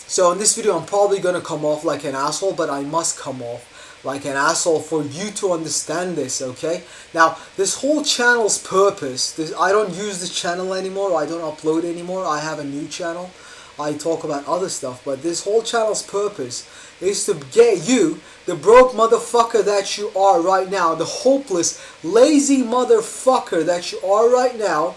So in this video, I'm probably gonna come off like an asshole, but I must come off like an asshole for you to understand this, okay? Now, this whole channel's purpose, I don't use this channel anymore, I don't upload anymore, I have a new channel. I talk about other stuff, but this whole channel's purpose is to get you, the broke motherfucker that you are right now, the hopeless, lazy motherfucker that you are right now,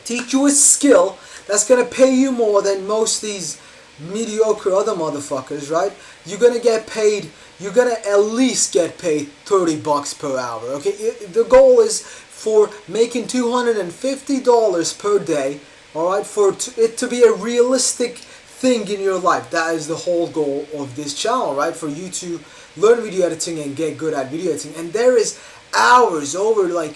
teach you a skill that's gonna pay you more than most of these mediocre other motherfuckers, right? You're gonna get paid, you're gonna at least get paid 30 bucks per hour, okay? The goal is for making $250 per day, alright, for it to be a realistic thing in your life. That is the whole goal of this channel, right? For you to learn video editing and get good at video editing. And there is hours, over like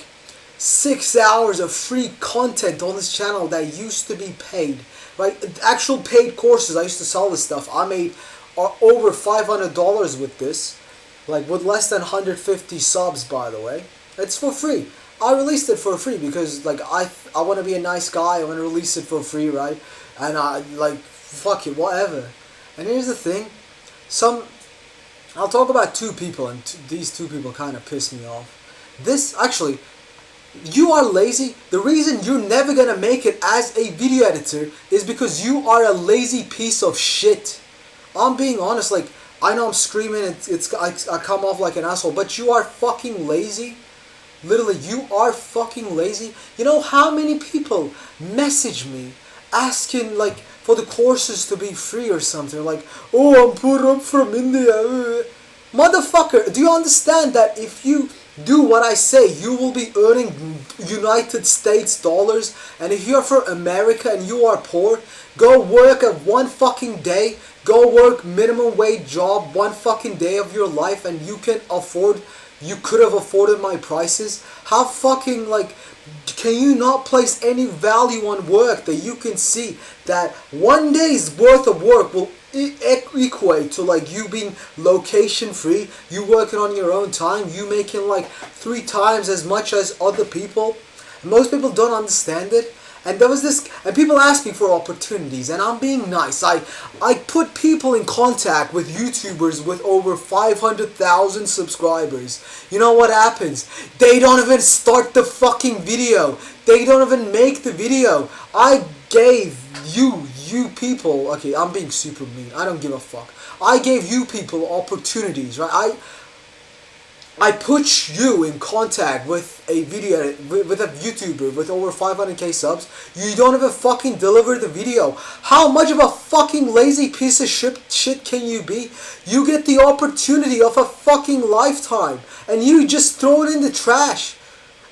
6 hours of free content on this channel that used to be paid, right? Actual paid courses. I used to sell this stuff. I made over $500 with this, like with less than 150 subs, by the way. It's for free. I released it for free because like I want to be a nice guy. I want to release it for free, right? And I like, fuck it, whatever. And here's the thing, I'll talk about two people, and these two people kind of piss me off. Actually, you are lazy. The reason you're never gonna make it as a video editor is because you are a lazy piece of shit. I'm being honest. Like, I know I'm screaming, I come off like an asshole, but you are fucking lazy. Literally, you are fucking lazy. You know how many people message me asking like for the courses to be free or something? Like, oh, I'm put up from India. Motherfucker, do you understand that if you do what I say, you will be earning United States dollars? And if you're from America and you are poor, go work one fucking day. Go work minimum wage job one fucking day of your life, and you could have afforded my prices. How fucking, like, can you not place any value on work that you can see that one day's worth of work will equate to like you being location free, you working on your own time, you making like 3 times as much as other people? Most people don't understand it. And there was this, and people ask me for opportunities, and I'm being nice. I put people in contact with YouTubers with over 500,000 subscribers. You know what happens? They don't even start the fucking video. They don't even make the video. I gave you people, okay, I'm being super mean. I don't give a fuck. I gave you people opportunities, right? I put you in contact with a YouTuber with over 500k subs. You don't even fucking deliver the video. How much of a fucking lazy piece of shit can you be? You get the opportunity of a fucking lifetime and you just throw it in the trash.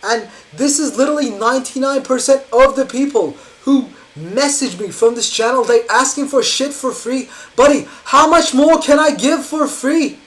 And this is literally 99% of the people who message me from this channel. They asking for shit for free. Buddy, how much more can I give for free?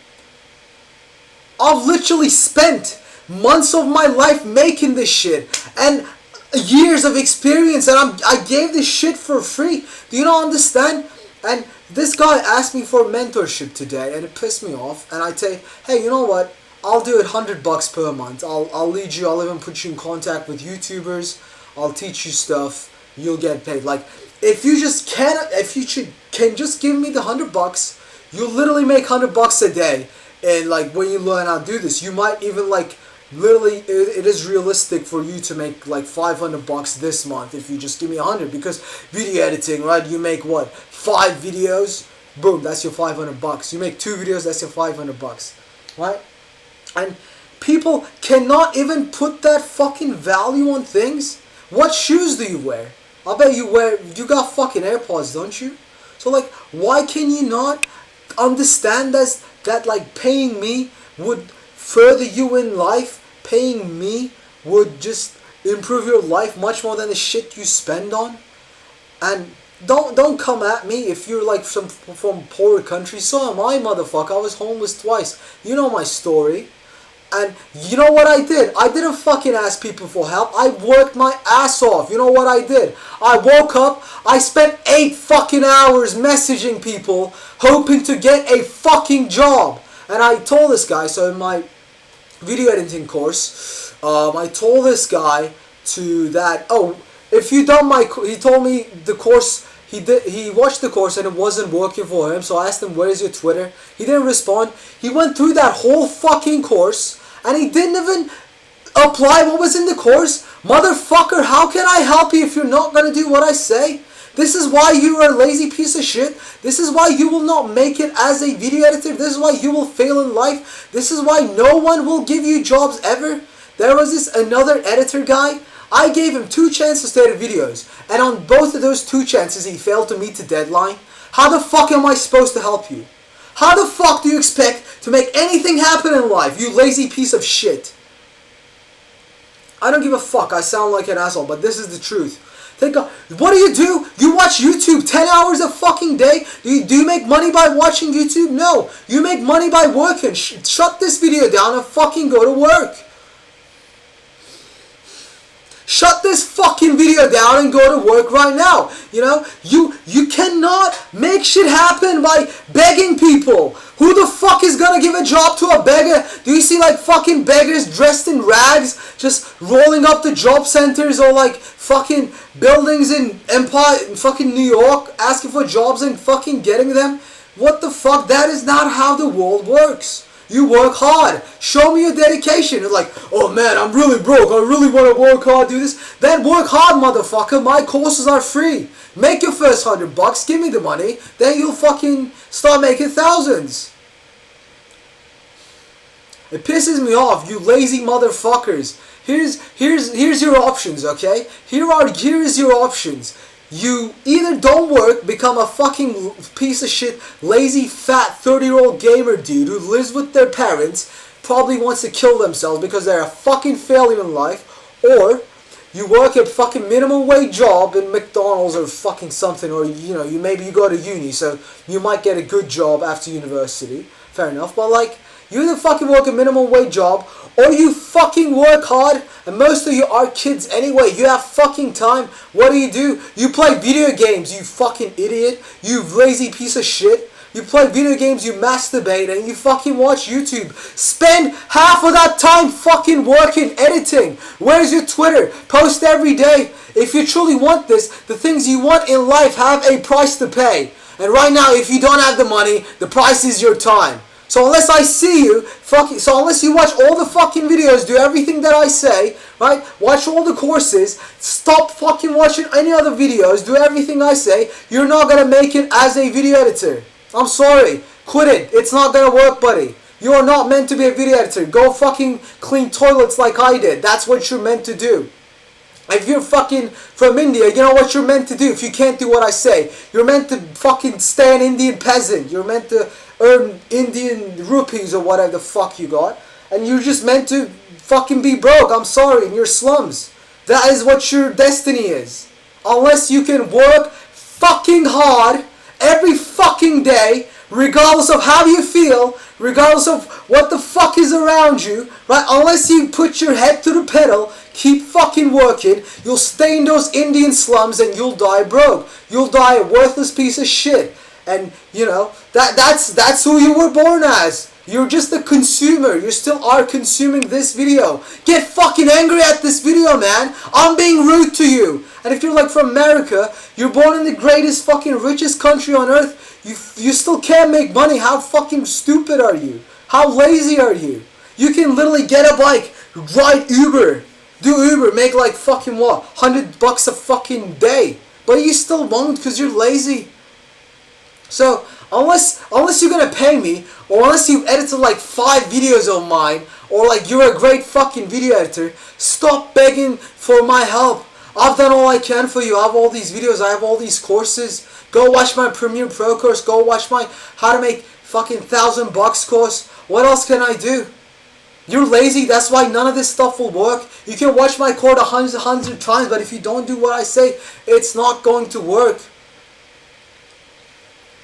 I've literally spent months of my life making this shit and years of experience, and I gave this shit for free. Do you not understand? And this guy asked me for mentorship today, and it pissed me off. And I say, hey, you know what? I'll do it $100 per month. I'll lead you. I'll even put you in contact with YouTubers. I'll teach you stuff. You'll get paid. Like, if you can just give me the $100, you'll literally make $100 a day. And like when you learn how to do this, you might even like literally it is realistic for you to make like $500 this month if you just give me 100, because video editing, right? You make what, 5 videos, boom, that's your $500. You make 2 videos, that's your $500, right? And people cannot even put that fucking value on things. What shoes do you wear? I bet you got fucking AirPods, don't you? So like, why can you not understand that like paying me would further you in life? Paying me would just improve your life much more than the shit you spend on. And don't come at me if you're like from poorer countries. So am I, motherfucker. I was homeless twice. You know my story. And you know what I did? I didn't fucking ask people for help. I worked my ass off. You know what I did? I woke up, I spent 8 fucking hours messaging people, hoping to get a fucking job. And I told this guy, so in my video editing course, I told this guy he told me the course He watched the course and it wasn't working for him. So I asked him, "Where is your Twitter?" He didn't respond. He went through that whole fucking course and he didn't even apply what was in the course. Motherfucker, how can I help you if you're not gonna do what I say? This is why you are a lazy piece of shit. This is why you will not make it as a video editor. This is why you will fail in life. This is why no one will give you jobs ever. There was this another editor guy. I gave him 2 chances to edit videos. And on both of those 2 chances, he failed to meet the deadline. How the fuck am I supposed to help you? How the fuck do you expect to make anything happen in life, you lazy piece of shit? I don't give a fuck. I sound like an asshole, but this is the truth. What do? You watch YouTube 10 hours a fucking day? Do you make money by watching YouTube? No. You make money by working. Shut this video down and fucking go to work. Shut this fucking video down and go to work right now. You know, you cannot make shit happen by begging people. Who the fuck is gonna give a job to a beggar? Do you see like fucking beggars dressed in rags just rolling up the job centers, or like fucking buildings in fucking New York asking for jobs and fucking getting them? What the fuck? That is not how the world works. You work hard. Show me your dedication. It's like, oh man, I'm really broke. I really want to work hard, do this. Then work hard, motherfucker. My courses are free. Make your first $100. Give me the money. Then you'll fucking start making thousands. It pisses me off, you lazy motherfuckers. Here's your options, okay? Here is your options. You either don't work, become a fucking piece of shit, lazy, fat, 30-year-old gamer dude who lives with their parents, probably wants to kill themselves because they're a fucking failure in life, or you work a fucking minimum wage job in McDonald's or fucking something, or maybe you go to uni, so you might get a good job after university, fair enough, but like, you either fucking work a minimum wage job, or you fucking work hard, and most of you are kids anyway. You have fucking time. What do? You play video games, you fucking idiot. You lazy piece of shit. You play video games, you masturbate, and you fucking watch YouTube. Spend half of that time fucking working, editing. Where's your Twitter? Post every day. If you truly want this, the things you want in life have a price to pay. And right now, if you don't have the money, the price is your time. So unless I see you, unless you watch all the fucking videos, do everything that I say, right? Watch all the courses, stop fucking watching any other videos, do everything I say, you're not gonna make it as a video editor. I'm sorry. Quit it. It's not gonna work, buddy. You are not meant to be a video editor. Go fucking clean toilets like I did. That's what you're meant to do. If you're fucking from India, you know what you're meant to do if you can't do what I say. You're meant to fucking stay an Indian peasant. You're meant to earn Indian rupees or whatever the fuck you got. And you're just meant to fucking be broke. I'm sorry, in your slums. That is what your destiny is. Unless you can work fucking hard every fucking day, regardless of how you feel, regardless of what the fuck is around you, right? Unless you put your head to the pedal, keep fucking working, you'll stay in those Indian slums and you'll die broke. You'll die a worthless piece of shit. And, that's who you were born as. You're just a consumer. You still are consuming this video. Get fucking angry at this video, man. I'm being rude to you. And if you're like from America, you're born in the greatest fucking richest country on earth, you still can't make money. How fucking stupid are you? How lazy are you? You can literally get a bike, ride Uber, do Uber, make like fucking what? $100 a fucking day. But you still won't because you're lazy. So, unless you're gonna pay me, or unless you've edited like 5 videos of mine, or like you're a great fucking video editor, stop begging for my help. I've done all I can for you. I have all these videos, I have all these courses. Go watch my Premiere Pro course, go watch my how to make fucking $1,000 course. What else can I do? You're lazy, that's why none of this stuff will work. You can watch my course 100 times, but if you don't do what I say, it's not going to work.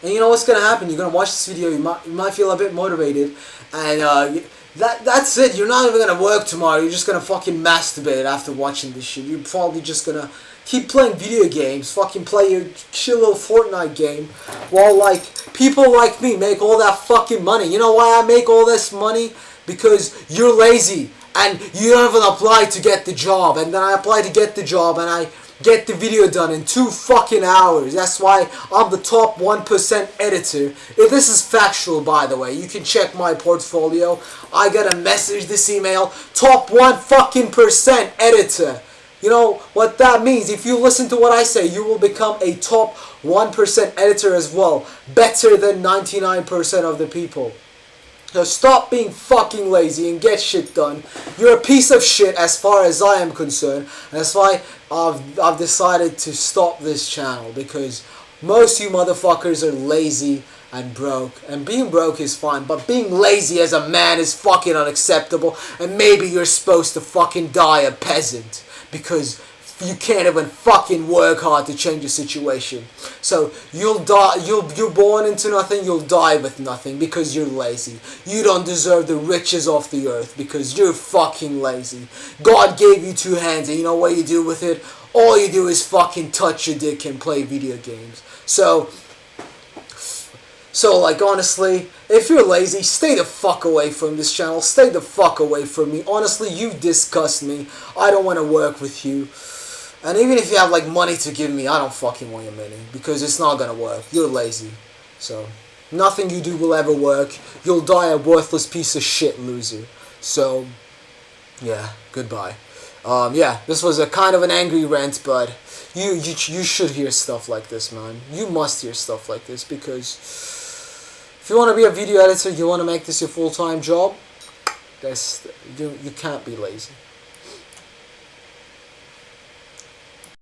And you know what's going to happen? You're going to watch this video, you might feel a bit motivated, and that's it. You're not even going to work tomorrow. You're just going to fucking masturbate after watching this shit. You're probably just going to keep playing video games, fucking play your chill little Fortnite game, while like people like me make all that fucking money. You know why I make all this money? Because you're lazy and you don't even apply to get the job, and then I apply to get the job and I get the video done in 2 fucking hours. That's why I'm the top 1% editor. If this is factual, by the way, you can check my portfolio. I got a message this email, top 1 fucking percent editor. You know what that means? If you listen to what I say, you will become a top 1% editor as well. Better than 99% of the people. So stop being fucking lazy and get shit done. You're a piece of shit as far as I am concerned. And that's why I've decided to stop this channel. Because most of you motherfuckers are lazy and broke. And being broke is fine. But being lazy as a man is fucking unacceptable. And maybe you're supposed to fucking die a peasant. Because you can't even fucking work hard to change the situation. So you'll die. You're born into nothing. You'll die with nothing because you're lazy. You don't deserve the riches of the earth because you're fucking lazy. God gave you 2 hands, and you know what you do with it? All you do is fucking touch your dick and play video games. So like honestly, if you're lazy, stay the fuck away from this channel. Stay the fuck away from me. Honestly, you disgust me. I don't want to work with you. And even if you have like money to give me, I don't fucking want your money because it's not gonna work. You're lazy. So nothing you do will ever work. You'll die a worthless piece of shit loser. So yeah, goodbye. Yeah, this was a kind of an angry rant, but you should hear stuff like this, man. You must hear stuff like this because if you want to be a video editor, you want to make this your full-time job, you can't be lazy.